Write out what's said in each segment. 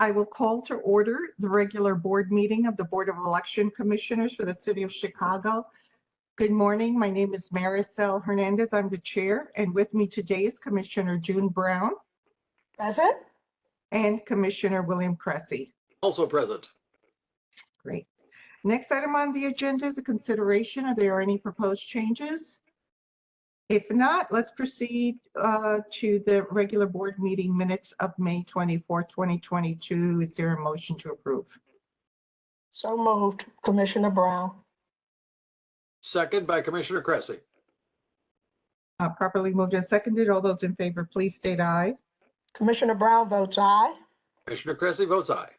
I will call to order the regular board meeting of the Board of Election Commissioners for the City of Chicago. Good morning. My name is Maricel Hernandez. I'm the chair, and with me today is Commissioner June Brown. Present. And Commissioner William Cressy. Also present. Great. Next item on the agenda is a consideration. Are there any proposed changes? If not, let's proceed to the regular board meeting minutes of May 24, 2022. Is there a motion to approve? So moved, Commissioner Brown. Second by Commissioner Cressy. Properly moved and seconded. All those in favor, please state aye. Commissioner Brown votes aye. Commissioner Cressy votes aye.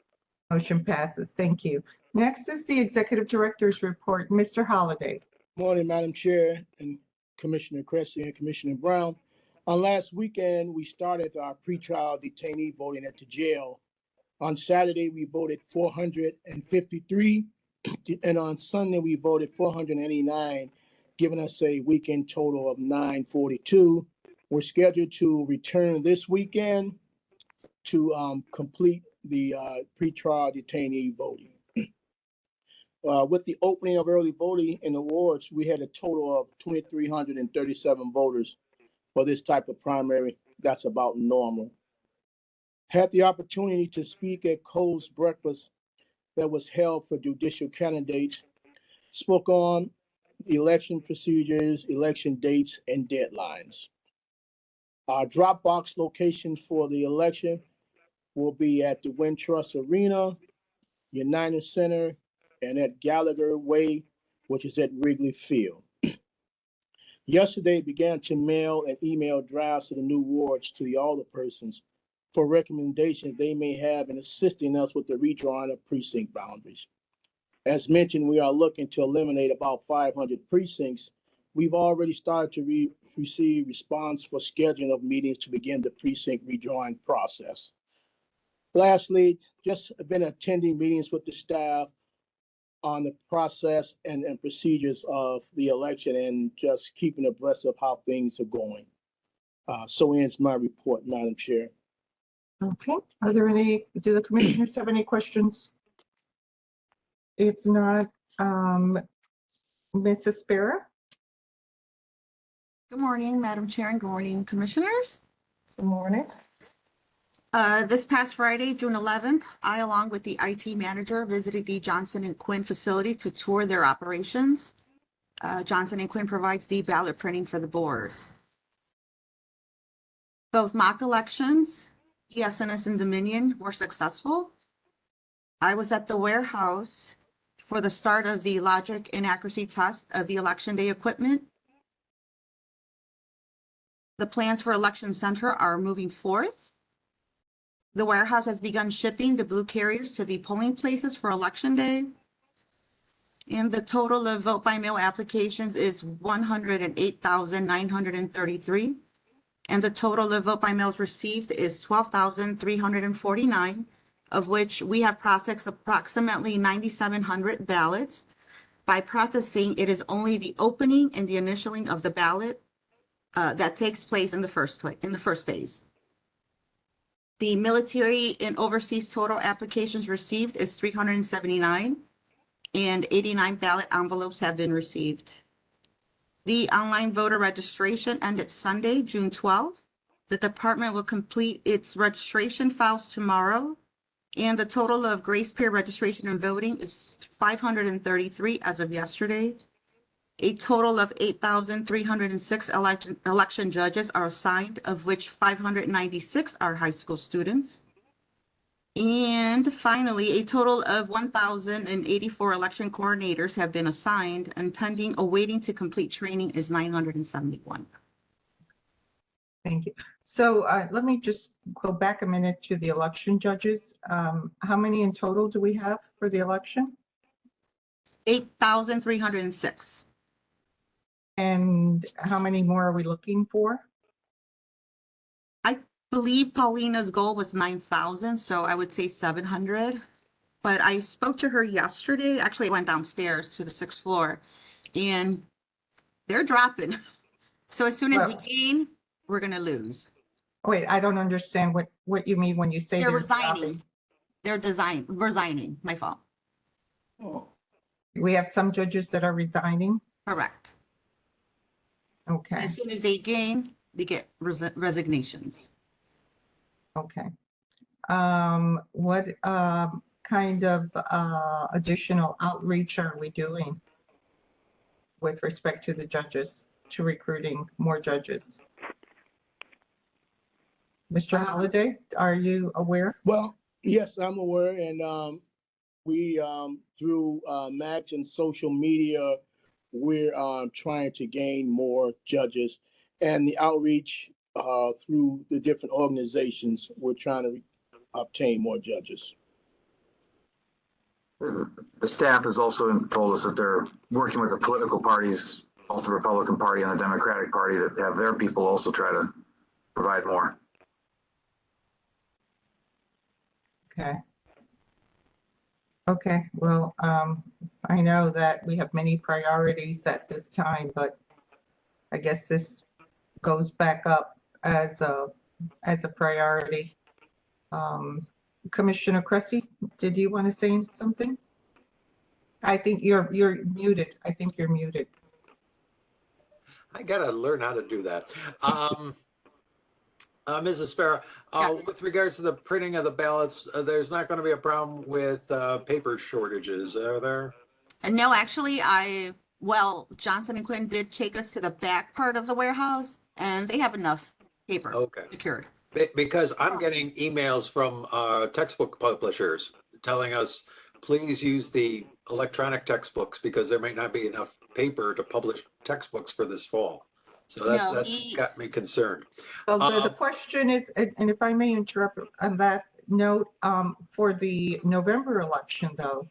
Motion passes. Thank you. Next is the Executive Director's report. Mr. Holliday. Morning, Madam Chair and Commissioner Cressy and Commissioner Brown. On last weekend, we started our pretrial detainee voting at the jail. On Saturday, we voted 453, and on Sunday, we voted 489, giving us a weekend total of 942. We're scheduled to return this weekend to complete the pretrial detainee voting. With the opening of early voting in the wards, we had a total of 2,337 voters for this type of primary. That's about normal. Had the opportunity to speak at Cole's breakfast that was held for judicial candidates, spoke on election procedures, election dates, and deadlines. Our drop box locations for the election will be at the Wintrust Arena, United Center, and at Gallagher Way, which is at Wrigley Field. Yesterday, began to mail and email drafts of the new wards to the alderpersons for recommendations they may have in assisting us with the redrawing of precinct boundaries. As mentioned, we are looking to eliminate about 500 precincts. We've already started to receive response for scheduling of meetings to begin the precinct redrawing process. Lastly, just been attending meetings with the staff on the process and procedures of the election and just keeping abreast of how things are going. So ends my report, Madam Chair. Okay. Are there any, do the commissioners have any questions? If not, Mrs. Spera. Good morning, Madam Chair, and good morning, Commissioners. Good morning. This past Friday, June 11th, I, along with the IT manager, visited the Johnson & Quinn facility to tour their operations. Johnson & Quinn provides the ballot printing for the board. Both mock elections, ES&S and Dominion, were successful. I was at the warehouse for the start of the logic and accuracy test of the election day equipment. The plans for Election Center are moving forth. The warehouse has begun shipping the blue carriers to the polling places for Election Day. And the total of vote by mail applications is 108,933. And the total of vote by mails received is 12,349, of which we have processed approximately 9,700 ballots. By processing, it is only the opening and the initialing of the ballot that takes place in the first phase. The military and overseas total applications received is 379, and 89 ballot envelopes have been received. The online voter registration ended Sunday, June 12th. The department will complete its registration files tomorrow, and the total of grace period registration and voting is 533 as of yesterday. A total of 8,306 election judges are assigned, of which 596 are high school students. And finally, a total of 1,084 election coordinators have been assigned, and pending awaiting to complete training is 971. Thank you. So let me just go back a minute to the election judges. How many in total do we have for the election? 8,306. And how many more are we looking for? I believe Paulina's goal was 9,000, so I would say 700. But I spoke to her yesterday. Actually, I went downstairs to the 6th floor, and they're dropping. So as soon as we gain, we're going to lose. Wait, I don't understand what you mean when you say They're they're resigning. dropping. They're resigning, my fault. Oh, We have some judges that are resigning. Correct. Okay, As soon as they gain, they get resignations. okay. What kind of additional outreach are we doing with respect to the judges, to recruiting more judges? Mr. Holliday, are you aware? Well, yes, I'm aware, and we through Match and social media, we're trying to gain more judges, and the outreach through the different organizations, we're trying to obtain more judges. The staff has also told us that they're working with the political parties, both the Republican Party and the Democratic Party, that have their people also try to provide more. Okay. Okay, well, I know that we have many priorities at this time, but I guess this goes back up as a priority. Commissioner Cressy, did you want to say something? I think you're muted. I think you're muted. I gotta learn how to do that. Mrs. Sparrow, Yes. with regards to the printing of the ballots, there's not going to be a problem with paper shortages, are there? And no, actually, Johnson and Quinn did take us to the back part of the warehouse, and they have enough paper Okay. secured. Because I'm getting emails from textbook publishers telling us, please use the electronic textbooks because there may not be enough paper to publish textbooks for this fall. So No, that's got me concerned. So the question is, and if I may interrupt on that note, for the November election though,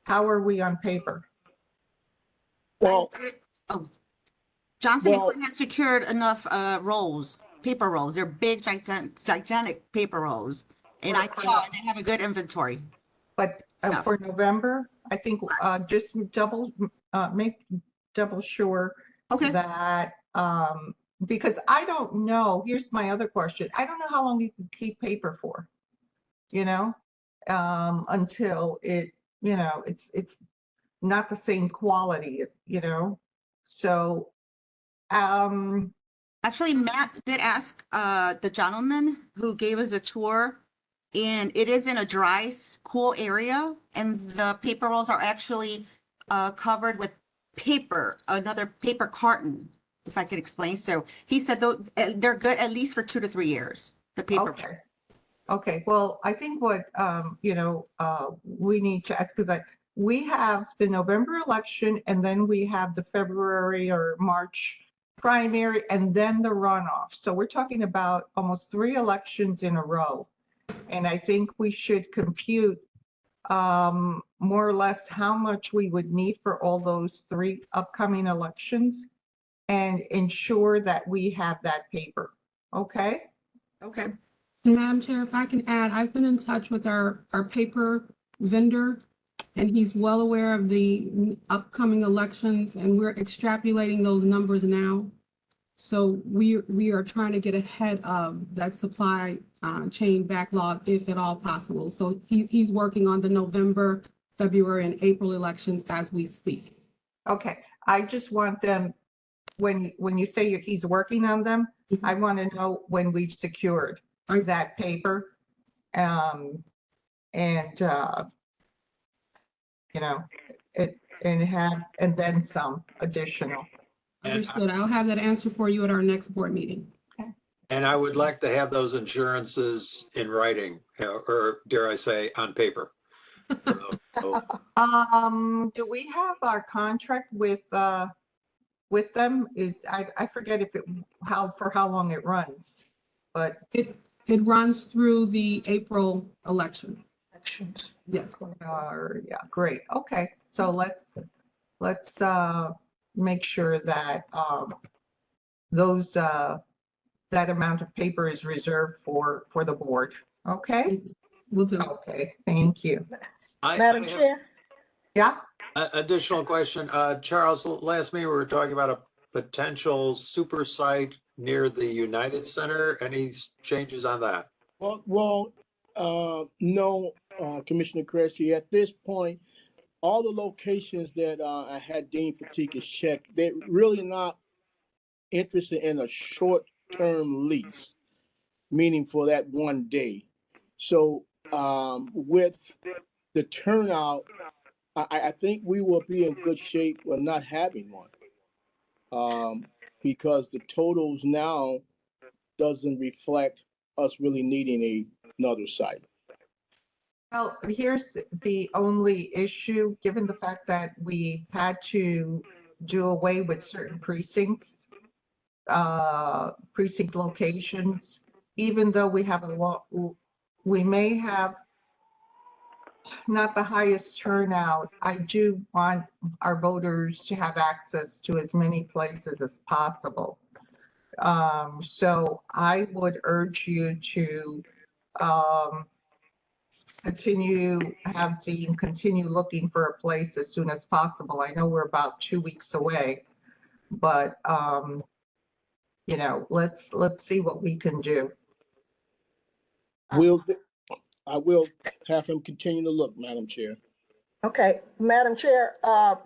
how are we on paper? Well, Johnson and well- Quinn has secured enough rolls, paper rolls. They're big, gigantic paper rolls. And I saw they have a good inventory. But No. for November, I think just make double sure Okay. that, because I don't know, here's my other question. I don't know how long you can keep paper for, until it, it's not the same quality, So, Actually, Matt did ask the gentleman who gave us a tour, and it is in a dry, cool area, and the paper rolls are actually covered with paper, another paper carton, if I could explain. So he said they're good at least for 2 to 3 years, the paper. okay. Okay, well, I think what, we need to ask, because we have the November election, and then we have the February or March primary, and then the runoff. So we're talking about almost 3 elections in a row. And I think we should compute more or less how much we would need for all those 3 upcoming elections and ensure that we have that paper. Okay? Okay. Madam Chair, if I can add, I've been in touch with our paper vendor, and he's well aware of the upcoming elections, and we're extrapolating those numbers now. So we are trying to get ahead of that supply chain backlog, if at all possible. So he's working on the November, February, and April elections as we speak. Okay, I just want them, when you say he's working on them, I want to know when we've secured that paper. And then some additional. Understood. I'll have that answer for you at our next board meeting. And I would like to have those insurances in writing, or dare I say, on paper. So, Do we have our contract with them? I forget for how long it runs, but. It runs through the April election. elections. Yes. Yeah, great. Okay, so let's make sure that that amount of paper is reserved for the board. Okay? Will do. Okay, thank you. Madam have Chair, Yeah, Additional question, Charles, last meeting we were talking about a potential super site near the United Center. Any changes on that? Well, no, Commissioner Cressy, at this point, all the locations that I had Dean Fatikas check, they're really not interested in a short-term lease, meaning for that one day. So with the turnout, I think we will be in good shape with not having one. Because the totals now doesn't reflect us really needing another site. Well, here's the only issue, given the fact that we had to do away with certain precincts, precinct locations, even though we have a lot, we may have not the highest turnout. I do want our voters to have access to as many places as possible. So I would urge you to have Dean continue looking for a place as soon as possible. I know we're about 2 weeks away, but you know, let's see what we can do. I will have him continue to look, Madam Chair. Okay, Madam Chair,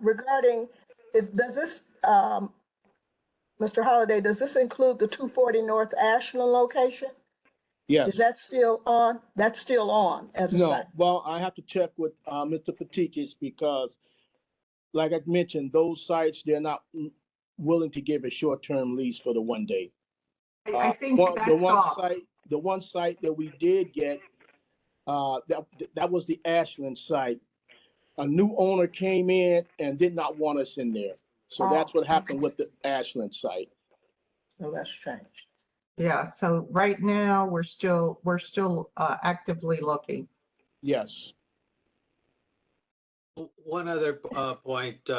regarding, does this, Mr. Holliday, does this include the 240 North Ashland location? Yes. Is that still on? That's still on as a No, site? well, I have to check with Mr. Fatikas because, like I mentioned, those sites, they're not willing to give a short-term lease for the one day. I think The that's all. one site that we did get, that was the Ashland site. A new owner came in and did not want us in there. So that's what happened with the Ashland site. No, that's changed. Yeah, so right now, we're still actively looking. Yes. One other point,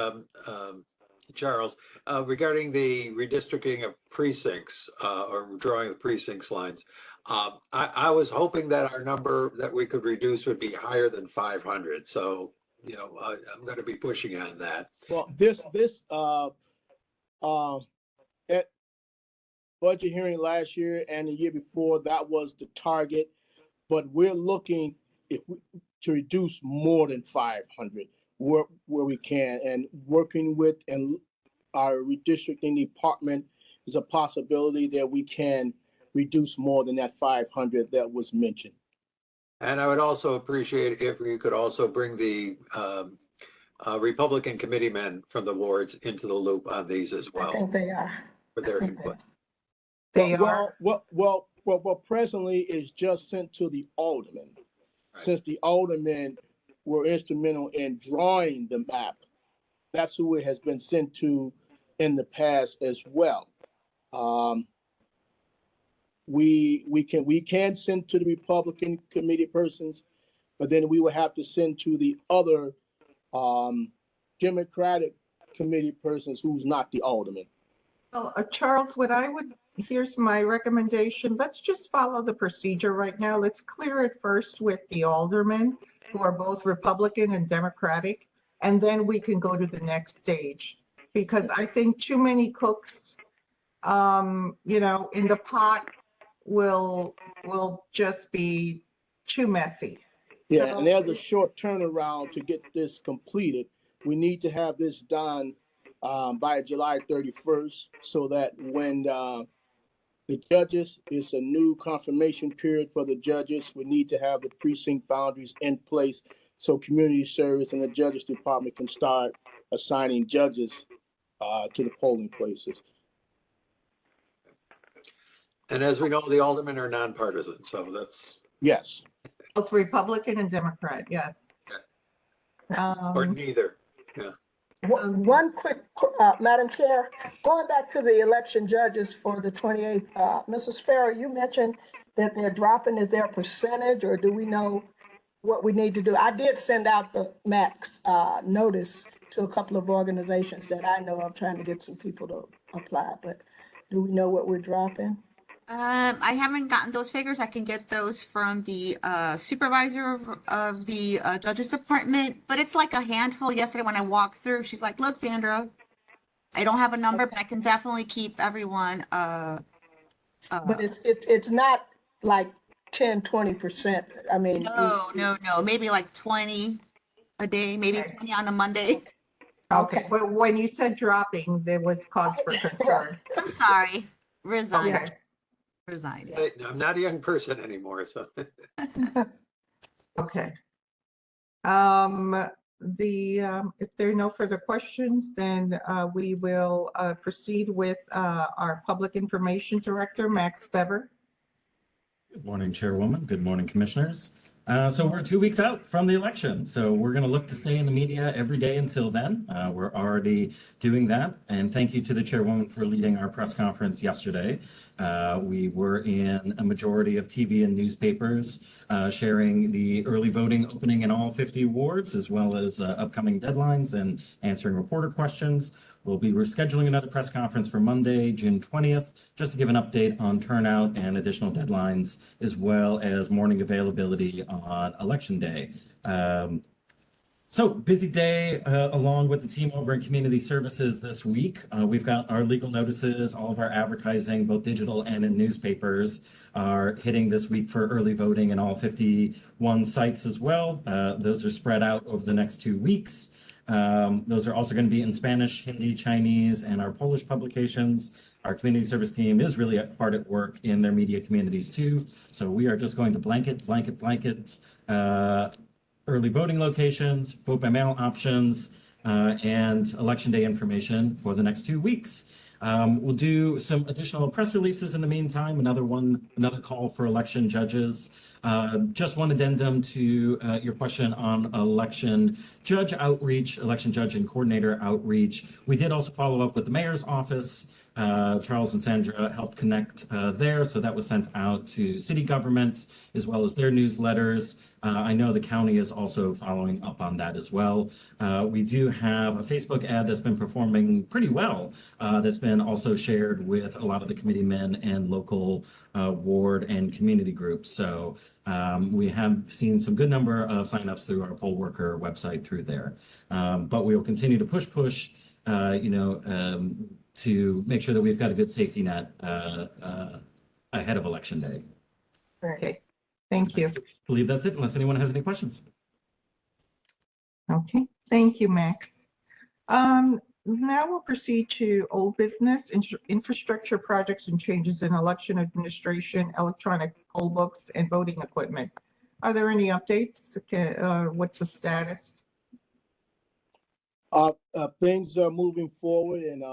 Charles, regarding the redistricting of precincts or drawing the precincts lines. I was hoping that our number that we could reduce would be higher than 500. So, you know, I'm going to be pushing on that. Well, at budget hearing last year and the year before, that was the target. But we're looking to reduce more than 500 where we can, and working with our redistricting department is a possibility that we can reduce more than that 500 that was mentioned. And I would also appreciate if we could also bring the Republican committeemen from the wards into the loop on these as well. I think they are. For their input. They are. Well, presently is just sent to the aldermen. Right. Since the aldermen were instrumental in drawing the map, that's who it has been sent to in the past as well. We can send to the Republican committee persons, but then we would have to send to the other Democratic committee persons who's not the alderman. Well, Charles, here's my recommendation. Let's just follow the procedure right now. Let's clear it first with the aldermen, who are both Republican and Democratic, and then we can go to the next stage. Because I think too many cooks, you know, in the pot will just be too messy. Yeah, So, and there's a short turnaround to get this completed. We need to have this done by July 31st, so that when the judges, it's a new confirmation period for the judges. We need to have the precinct boundaries in place so community service and the judges department can start assigning judges to the polling places. And as we know, the aldermen are nonpartisan, so that's. Yes. both Republican and Democrat, yes. Or neither, yeah. One quick, Madam Chair, going back to the election judges for the 28th, Mrs. Sparrow, you mentioned that they're dropping. Is there a percentage, or do we know what we need to do? I did send out the max notice to a couple of organizations that I know of, trying to get some people to apply, but do we know what we're dropping? I haven't gotten those figures. I can get those from the supervisor of the judges department, but it's like a handful. Yesterday when I walked through, she's like, look, Sandra, I don't have a number, but I can definitely keep everyone. But it's not like 10, 20%. I mean, No, maybe like 20 a day, maybe Okay. 20 on a Monday. Okay, but when you said dropping, there was cause for concern. I'm sorry. Resign. Okay, Resign. I'm not a young person anymore, so. okay. If there are no further questions, then we will proceed with our Public Information Director, Max Bever. Good morning, Chairwoman. Good morning, Commissioners. So we're 2 weeks out from the election. So we're going to look to stay in the media every day until then. We're already doing that. And thank you to the Chairwoman for leading our press conference yesterday. We were in a majority of TV and newspapers sharing the early voting opening in all 50 wards, as well as upcoming deadlines and answering reporter questions. We'll be rescheduling another press conference for Monday, June 20th, just to give an update on turnout and additional deadlines, as well as morning availability on Election Day. So busy day along with the team over in Community Services this week. We've got our legal notices, all of our advertising, both digital and in newspapers, are hitting this week for early voting in all 51 sites as well. Those are spread out over the next 2 weeks. Those are also going to be in Spanish, Hindi, Chinese, and our Polish publications. Our community service team is really hard at work in their media communities too. So we are just going to blanket early voting locations, vote by mail options, and election day information for the next 2 weeks. We'll do some additional press releases in the meantime, another call for election judges. Just one addendum to your question on election judge outreach, election judge and coordinator outreach. We did also follow up with the mayor's office. Charles and Sandra helped connect there, so that was sent out to city government as well as their newsletters. I know the county is also following up on that as well. We do have a Facebook ad that's been performing pretty well, that's been also shared with a lot of the committeemen and local ward and community groups. So we have seen some good number of signups through our poll worker website through there. But we will continue to push, to make sure that we've got a good safety net ahead of Election Day. Okay, thank you. I believe that's it, unless anyone has any questions. Okay, thank you, Max. Now we'll proceed to old business, infrastructure projects and changes in election administration, electronic poll books, and voting equipment. Are there any updates? What's the status? Things are moving forward and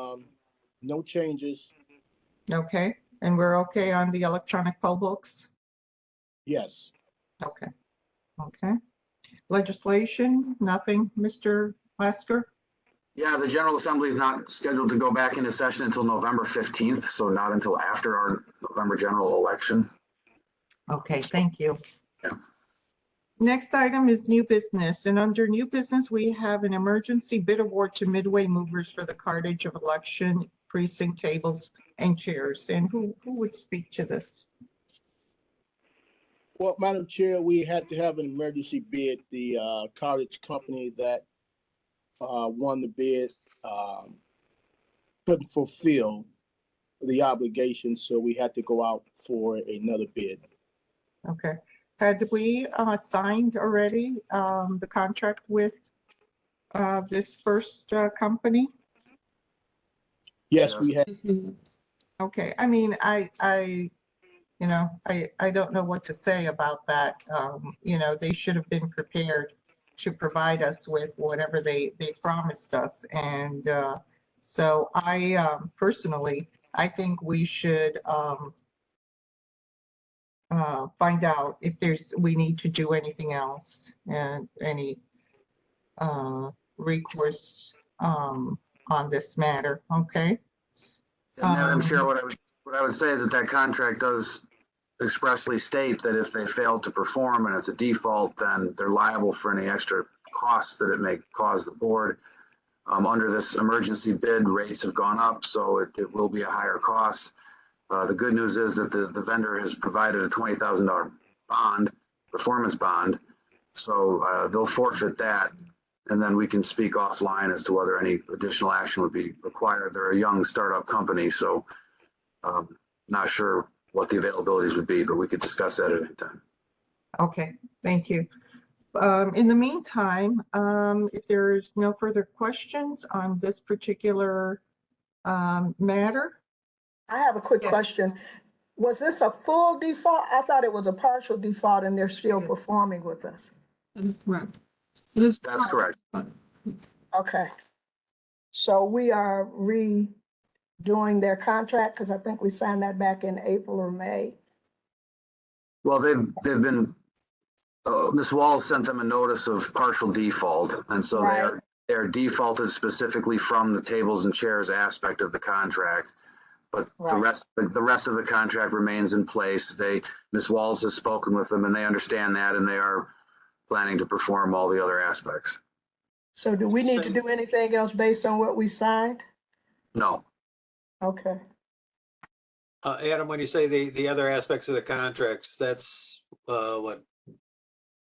no changes. Okay, and we're okay on the electronic poll books? Yes. Okay, okay. Legislation, nothing, Mr. Lasker? Yeah, the General Assembly is not scheduled to go back into session until November 15th, so not until after our November general election. Okay, thank you. Yeah. Next item is new business, and under new business, we have an emergency bid award to Midway Movers for the cartage of election precinct tables and chairs. And who would speak to this? Well, Madam Chair, we had to have an emergency bid. The cartage company that won the bid couldn't fulfill the obligation, so we had to go out for another bid. Okay. Had we signed already the contract with this first company? Yes, we had. Okay, I mean, I don't know what to say about that. They should have been prepared to provide us with whatever they promised us. And so I personally, I think we should find out if we need to do anything else and any recourse on this matter. Okay. And Madam Chair, what I would say is that contract does expressly state that if they fail to perform and it's a default, then they're liable for any extra costs that it may cause the board. Under this emergency bid, rates have gone up, so it will be a higher cost. The good news is that the vendor has provided a $20,000 bond, performance bond, so they'll forfeit that, and then we can speak offline as to whether any additional action would be required. They're a young startup company, so not sure what the availabilities would be, but we could discuss that at any time. Okay, thank you. In the meantime, if there's no further questions on this particular matter, I have a quick Yes. question. Was this a full default? I thought it was a partial default and they're still Yes. performing with us. That is correct. It is. That's correct. Okay. So we are redoing their contract because I think we signed that back in April or May. Well, they've been, Ms. Walls sent them a notice of partial default, and so Right. they're defaulted specifically from the tables and chairs aspect of the contract. But Right. the rest of the contract remains in place. Ms. Walls has spoken with them and they understand that, and they are planning to perform all the other aspects. So do we need to do anything else based on what we signed? No, Okay. Adam, when you say the other aspects of the contracts, that's what?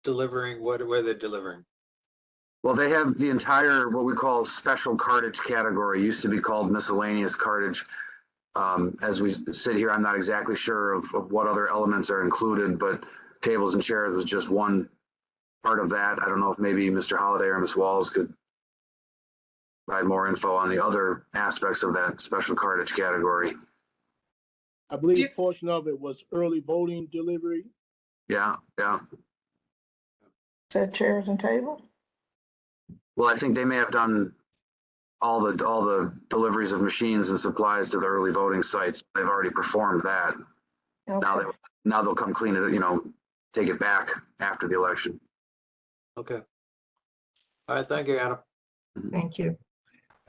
Delivering, what are they delivering? well, they have the entire, what we call special cartage category, used to be called miscellaneous cartage. As we sit here, I'm not exactly sure of what other elements are included, but tables and chairs was just one part of that. I don't know if maybe Mr. Holliday or Ms. Walls could provide more info on the other aspects of that special cartage category. I believe a portion of it was early voting delivery. Yeah. Said chairs and tables? Well, I think they may have done all the deliveries of machines and supplies to the early voting sites. They've already performed that. Okay. Now they'll come clean it, take it back after the election. Okay. All right, thank you, Adam. thank you.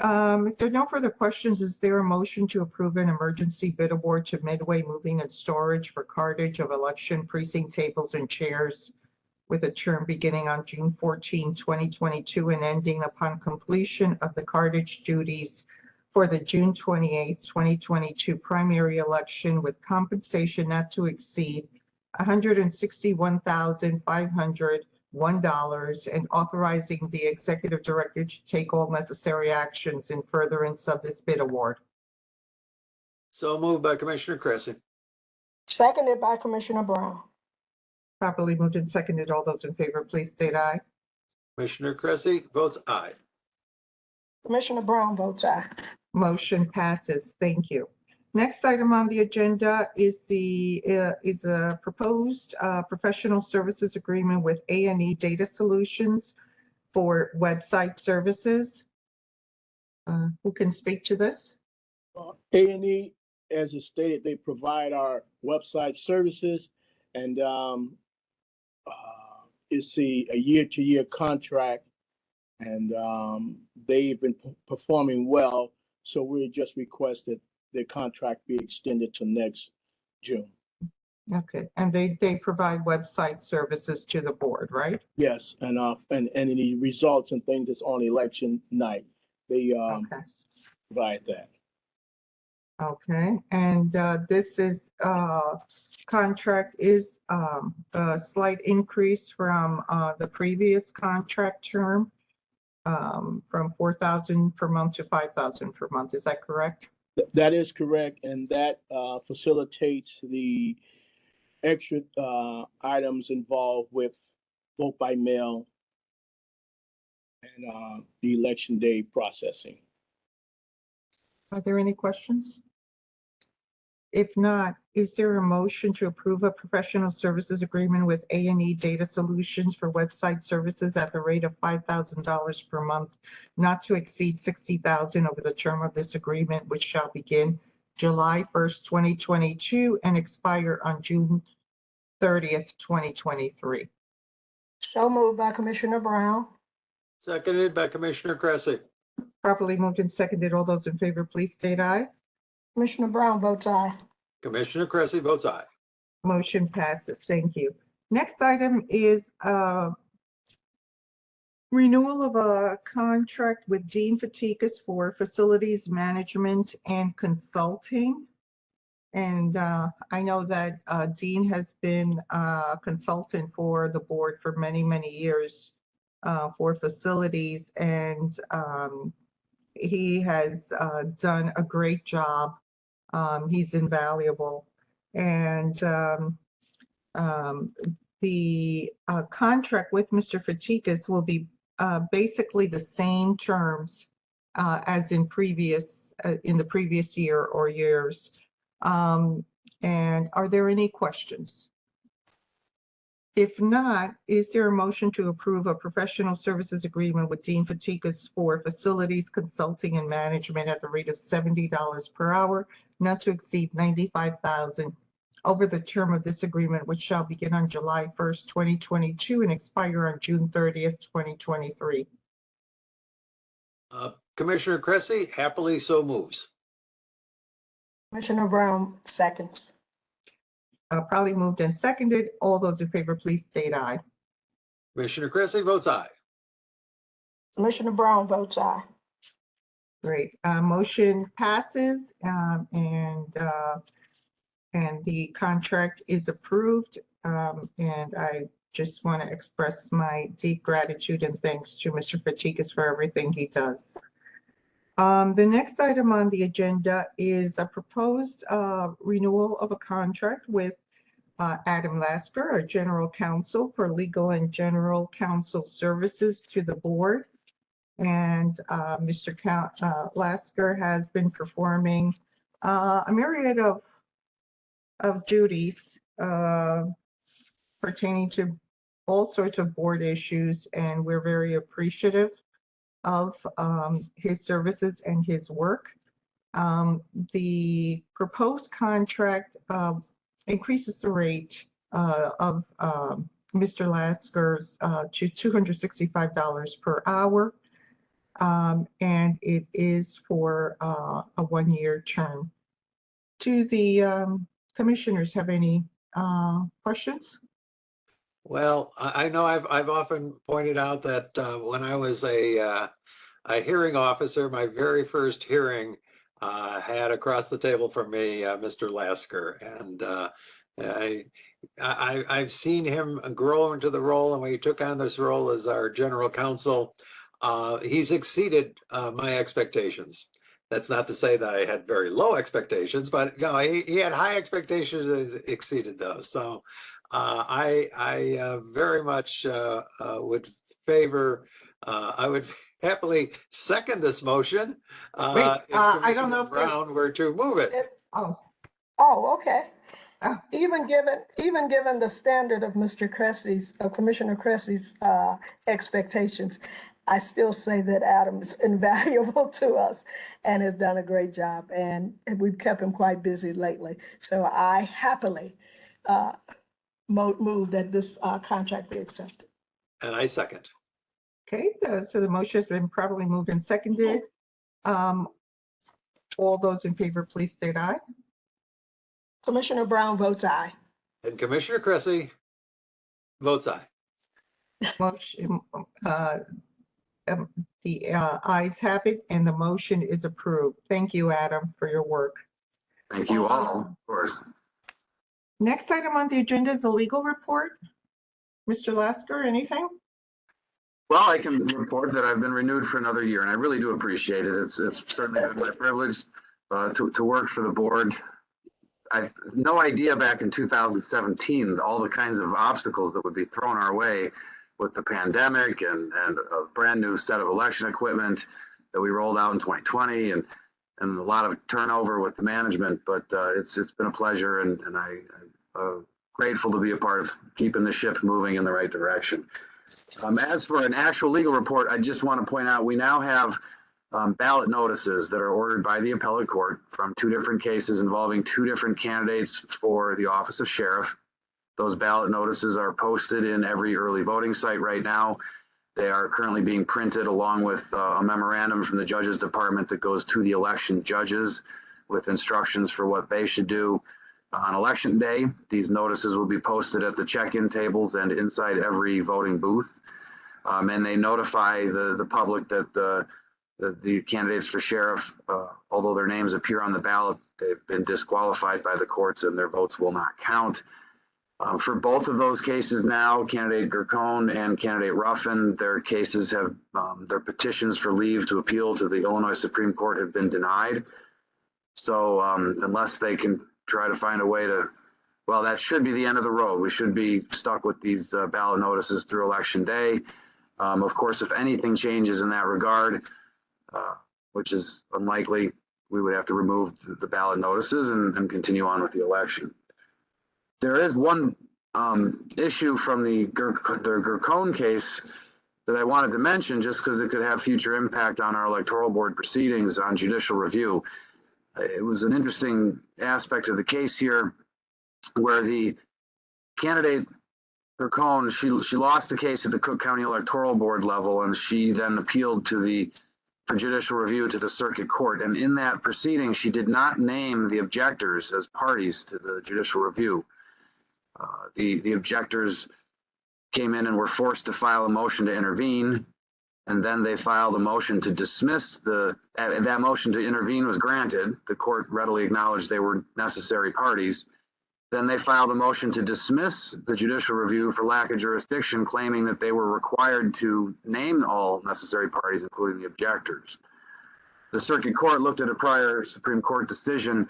If there are no further questions, is there a motion to approve an emergency bid award to Midway Moving and Storage for cartage of election precinct tables and chairs with a term beginning on June 14, 2022 and ending upon completion of the cartage duties for the June 28, 2022 primary election with compensation not to exceed $161,501 and authorizing the executive director to take all necessary actions in furtherance of this bid award. So moved by Commissioner Cressy. Seconded by Commissioner Brown. Properly moved and seconded. All those in favor, please state aye. Commissioner Cressy votes aye. Commissioner Brown votes aye. Motion passes. Thank you. Next item on the agenda is a proposed professional services agreement with A&E Data Solutions for website services. Who can speak to this? A&E, as is stated, they provide our website services, and it's a year-to-year contract, and they've been performing well. So we just requested the contract be extended to next June. Okay, and they provide website services to the board, right? Yes, and the results and things that's on election night, they Okay. provide that. Okay, and this is contract is a slight increase from the previous contract term from 4,000 per month to 5,000 per month. Is that correct? That is correct, and that facilitates the extra items involved with vote by mail and the election day processing. Are there any questions? If not, is there a motion to approve a professional services agreement with A&E Data Solutions for website services at the rate of $5,000 per month, not to exceed $60,000 over the term of this agreement, which shall begin July 1st, 2022 and expire on June 30th, 2023? So moved by Commissioner Brown. Seconded by Commissioner Cressy. Properly moved and seconded. All those in favor, please state aye. Commissioner Brown votes aye. Commissioner Cressy votes aye. Motion passes. Thank you. Next item is renewal of a contract with Dean Fatikas for facilities management and consulting. And I know that Dean has been a consultant for the board for many, many years for facilities, and he has done a great job. He's invaluable. And the contract with Mr. Fatikas will be basically the same terms as in the previous year or years. And are there any questions? If not, is there a motion to approve a professional services agreement with Dean Fatikas for facilities consulting and management at the rate of $70 per hour, not to exceed $95,000 over the term of this agreement, which shall begin on July 1st, 2022 and expire on June 30th, 2023? Commissioner Cressy happily so moves. Commissioner Brown, seconds. Probably moved and seconded. All those in favor, please state aye. Commissioner Cressy votes aye. Commissioner Brown votes aye. Great. Motion passes, and the contract is approved. And I just want to express my deep gratitude and thanks to Mr. Fatikas for everything he does. The next item on the agenda is a proposed renewal of a contract with Adam Lasker, our General Counsel, for legal and general counsel services to the board. And Mr. Lasker has been performing a myriad of duties pertaining to all sorts of board issues, and we're very appreciative of his services and his work. The proposed contract increases the rate of Mr. Lasker's to $265 per hour, and it is for a one-year term. Do the commissioners have any questions? Well, I know I've often pointed out that when I was a hearing officer, my very first hearing had across the table from me Mr. Lasker, and I've seen him grow into the role, and when he took on this role as our general counsel, he's exceeded my expectations. That's not to say that I had very low expectations, but no, he had high expectations and exceeded those. So I very much would favor, I would happily second this motion. Wait, if I don't know Commissioner if there's- Brown were to move it. Oh, okay. Oh. Even given the standard of Mr. Cressy's, Commissioner Cressy's expectations, I still say that Adam is invaluable to us and has done a great job, and we've kept him quite busy lately. So I happily move that this contract be accepted. And I second. Okay, so the motion has been properly moved and seconded. All those in favor, please state aye. Commissioner Brown votes aye. And Commissioner Cressy votes aye. Motion, the ayes have it, and the motion is approved. Thank you, Adam, for your work. Thank you all, of course. Next item on the agenda is a legal report. Mr. Lasker, anything? Well, I can report that I've been renewed for another year, and I really do appreciate it. It's certainly been my privilege to work for the board. I had no idea back in 2017 all the kinds of obstacles that would be thrown our way with the pandemic and a brand new set of election equipment that we rolled out in 2020 and a lot of turnover with the management. But it's been a pleasure, and I'm grateful to be a part of keeping the ship moving in the right direction. As for an actual legal report, I just want to point out we now have ballot notices that are ordered by the appellate court from two different cases involving two different candidates for the office of sheriff. Those ballot notices are posted in every early voting site right now. They are currently being printed along with a memorandum from the Judges Department that goes to the election judges with instructions for what they should do on election day. These notices will be posted at the check-in tables and inside every voting booth. And they notify the public that the candidates for sheriff, although their names appear on the ballot, they've been disqualified by the courts and their votes will not count. For both of those cases now, candidate Gercone and candidate Ruffin, their cases have, their petitions for leave to appeal to the Illinois Supreme Court have been denied. So unless they can try to find a way to well, that should be the end of the road. We should be stuck with these ballot notices through election day. Of course, if anything changes in that regard, which is unlikely, we would have to remove the ballot notices and continue on with the election. There is one issue from the Gercone case that I wanted to mention, just because it could have future impact on our electoral board proceedings on judicial review. It was an interesting aspect of the case here where the candidate Gercone, she lost the case at the Cook County Electoral Board level, and she then appealed for judicial review to the circuit court. And in that proceeding, she did not name the objectors as parties to the judicial review. The objectors came in and were forced to file a motion to intervene, and then they filed a motion to dismiss that motion to intervene was granted. The court readily acknowledged they were necessary parties. Then they filed a motion to dismiss the judicial review for lack of jurisdiction, claiming that they were required to name all necessary parties, including the objectors. The circuit court looked at a prior Supreme Court decision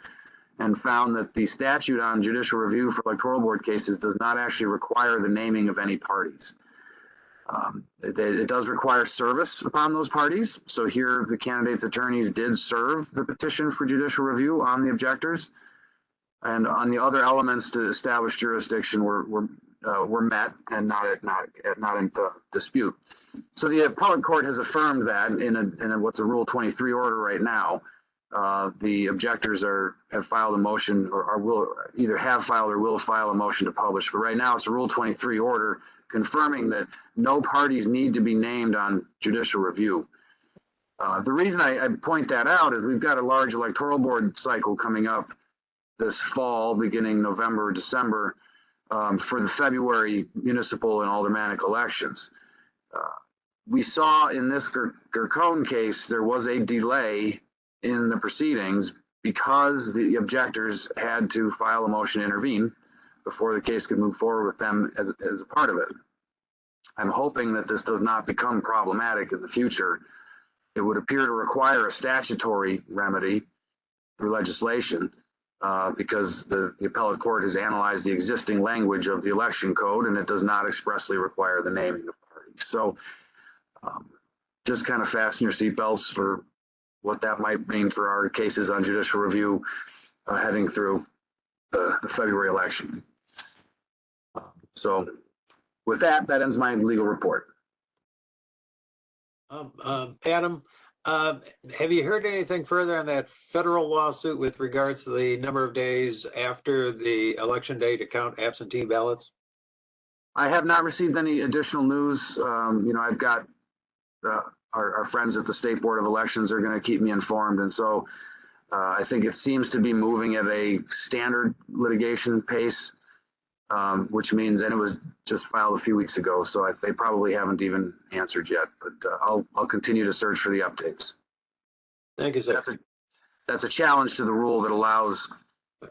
and found that the statute on judicial review for electoral board cases does not actually require the naming of any parties. It does require service upon those parties. So here the candidates' attorneys did serve the petition for judicial review on the objectors. And on the other elements to establish jurisdiction were met and not in dispute. So the appellate court has affirmed that in what's a Rule 23 order right now. The objectors have filed a motion or will either have filed or will file a motion to publish. But right now it's a Rule 23 order confirming that no parties need to be named on judicial review. The reason I point that out is we've got a large electoral board cycle coming up this fall, beginning November, December, for the February municipal and aldermanic elections. We saw in this Gercone case, there was a delay in the proceedings because the objectors had to file a motion to intervene before the case could move forward with them as a part of it. I'm hoping that this does not become problematic in the future. It would appear to require a statutory remedy through legislation. Because the appellate court has analyzed the existing language of the election code and it does not expressly require the naming of parties. So just kind of fasten your seatbelts for what that might mean for our cases on judicial review heading through the February election. So with that ends my legal report. Adam, have you heard anything further on that federal lawsuit with regards to the number of days after the election day to count absentee ballots? I have not received any additional news. I've got our friends at the State Board of Elections are going to keep me informed. And so I think it seems to be moving at a standard litigation pace, which means, and it was just filed a few weeks ago, so they probably haven't even answered yet, but I'll continue to search for the updates. Thank you, sir. That's a challenge to the rule that allows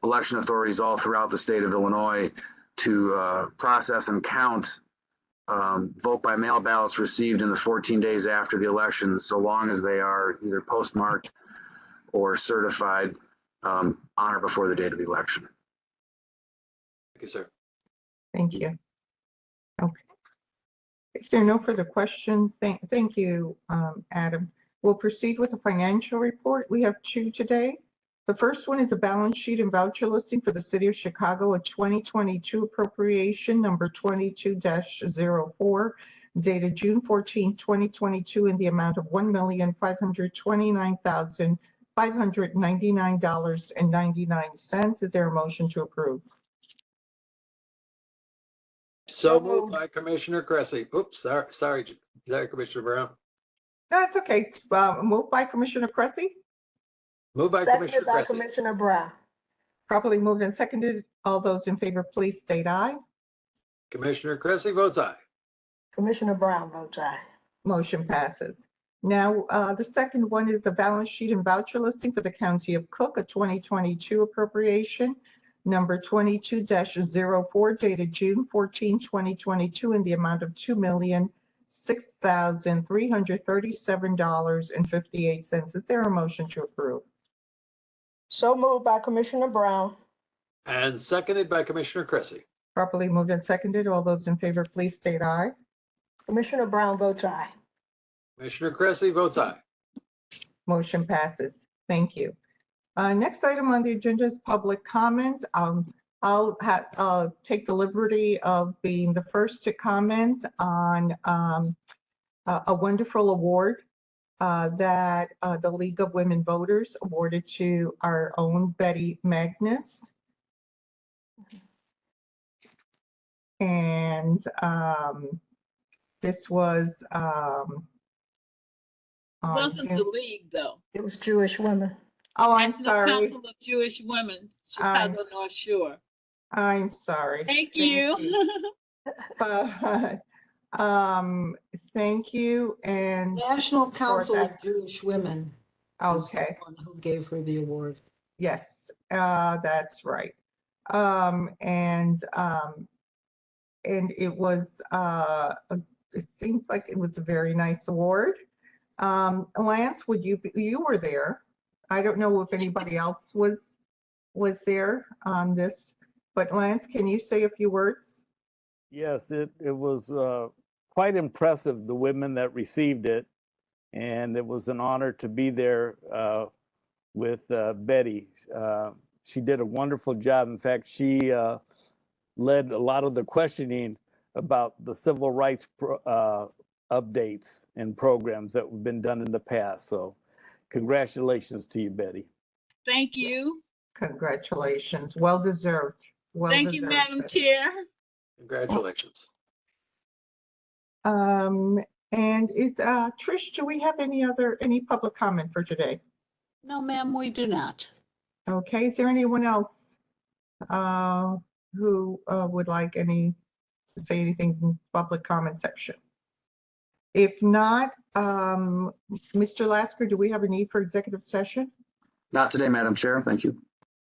election authorities all throughout the state of Illinois to process and count vote by mail ballots received in the 14 days after the election, so long as they are either postmarked or certified on or before the date of the election. Thank you, sir. Thank you. Okay. If there are no further questions, thank you, Adam. We'll proceed with the financial report. We have two today. The first one is a balance sheet and voucher listing for the City of Chicago, a 2022 appropriation number 22-04, dated June 14, 2022, in the amount of $1,529,599.99. Is there a motion to approve? So moved by Commissioner Cressy. Oops, sorry, Commissioner Brown. That's okay. Moved by Commissioner Cressy. Moved by Seconded Commissioner by Cressy. Commissioner Brown. Properly moved and seconded. All those in favor, please state aye. Commissioner Cressy votes aye. Commissioner Brown votes aye. Motion passes. Now, the second one is the balance sheet and voucher listing for the County of Cook, a 2022 appropriation number 22-04, dated June 14, 2022, in the amount of $2,006,337.58. Is there a motion to approve? So moved by Commissioner Brown. And seconded by Commissioner Cressy. Properly moved and seconded. All those in favor, please state aye. Commissioner Brown votes aye. Commissioner Cressy votes aye. Motion passes. Thank you. Next item on the agenda is public comment. I'll take the liberty of being the first to comment on a wonderful award that the League of Women Voters awarded to our own Betty Magnus. And this was on Wasn't the June- league though. It was Jewish women. Oh, I'm National sorry. Council of Jewish Women, Chicago North Shore. I'm sorry. Thank you. But, thank you and, National Council of that. Jewish Women is the okay, one who gave her the award. yes, that's right. And it was, it seems like it was a very nice award. Lance, you were there. I don't know if anybody else was there on this, but Lance, can you say a few words? Yes, it was quite impressive, the women that received it. And it was an honor to be there with Betty. She did a wonderful job. In fact, she led a lot of the questioning about the civil rights updates and programs that have been done in the past. So congratulations to you, Betty. Thank you. Congratulations, well deserved. Well Thank you, deserved, Madam Betty. Chair. Congratulations. And is, Trish, do we have any public comment for today? No, ma'am, we do not. Okay, is there anyone else who would like to say anything in the public comment section? If not, Mr. Lasker, do we have a need for executive session? Not today, Madam Chair. Thank you.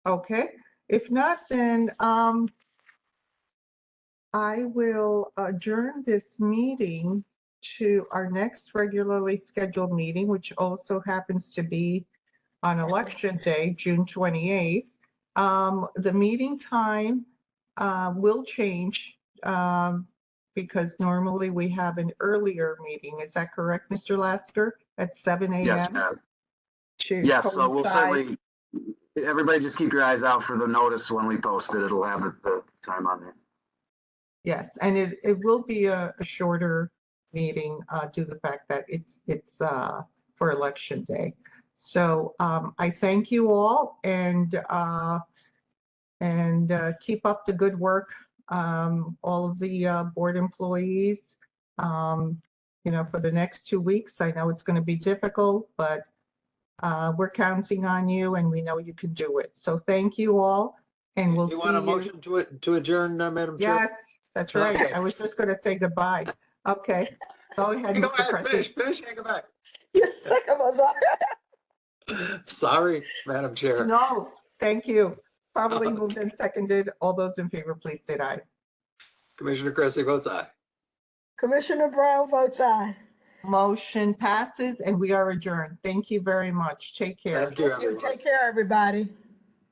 Okay, if not, then I will adjourn this meeting to our next regularly scheduled meeting, which also happens to be on Election Day, June 28th. The meeting time will change because normally we have an earlier meeting. Is that correct, Mr. Lasker? At 7 a.m.? Yes, ma'am. To Yes, so we'll coincide- certainly, everybody just keep your eyes out for the notice when we post it. It'll have the time on there. Yes, and it will be a shorter meeting due to the fact that it's for Election Day. So I thank you all and keep up the good work, all of the board employees. For the next 2 weeks, I know it's going to be difficult, but we're counting on you and we know you can do it. So thank you all and we'll see You you. want a motion to adjourn, Madam Chair? Yes, that's right. Okay. I was just going to say goodbye. Okay, go ahead, Go Mr. ahead, President. finish, and go back. You're sick of us. Sorry, Madam Chair. No, thank you. Probably moved and seconded. All those in favor, please say aye. Commissioner Cressy votes aye. Commissioner Brown votes aye. Motion passes and we are adjourned. Thank you very much. Take care. Thank you, Thank you. everyone. Take care, everybody.